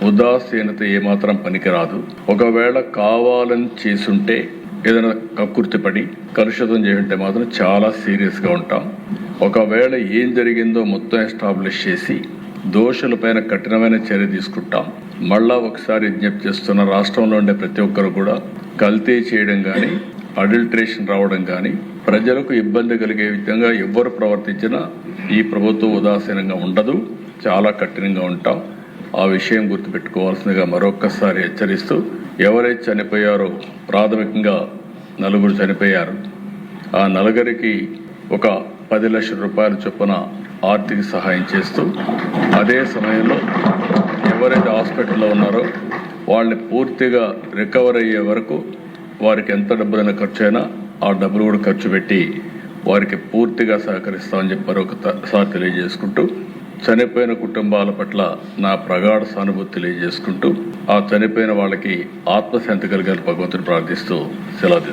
ఉదాసీనత ఏమాత్రం పనికిరాదు. ఒకవేళ కావాలని చేసుంటే ఏదైనా కక్కుర్తిపడి కలుషితం చేస్తుంటే మాత్రం చాలా సీరియస్గా ఉంటాం. ఒకవేళ ఏం జరిగిందో మొత్తం ఎస్టాబ్లిష్ చేసి దోషులపైన కఠినమైన చర్య తీసుకుంటాం. మళ్ళా ఒకసారి విజ్ఞప్తి చేస్తున్న, రాష్ట్రంలో ఉండే ప్రతి ఒక్కరు కూడా కల్తీ చేయడం కానీ, అడల్ట్రేషన్ రావడం కానీ, ప్రజలకు ఇబ్బంది కలిగే విధంగా ఎవ్వరు ప్రవర్తించినా ఈ ప్రభుత్వం ఉదాసీనంగా ఉండదు, చాలా కఠినంగా ఉంటాం. ఆ విషయం గుర్తుపెట్టుకోవాల్సిందిగా మరొక్కసారి హెచ్చరిస్తూ, ఎవరైతే చనిపోయారో ప్రాథమికంగా 4 చనిపోయారు. ఆ 4కి ఒక 10 లక్షల రూపాయల చొప్పున ఆర్థిక సహాయం చేస్తూ, అదే సమయంలో ఎవరైతే హాస్పిటల్లో ఉన్నారో వాళ్ళని పూర్తిగా రికవర్ అయ్యే వరకు వారికి ఎంత డబ్బులైనా ఖర్చు అయినా ఆ డబ్బులు కూడా ఖర్చు పెట్టి వారికి పూర్తిగా సహకరిస్తామని చెప్పి మరొకసారి తెలియజేసుకుంటూ, చనిపోయిన కుటుంబాల పట్ల నా ప్రగాఢ సానుభూతి తెలియజేసుకుంటూ, ఆ చనిపోయిన వాళ్ళకి ఆత్మశాంతి కలిగాలని భగవంతుని ప్రార్థిస్తూ సెలవు తీసుకుంటాను.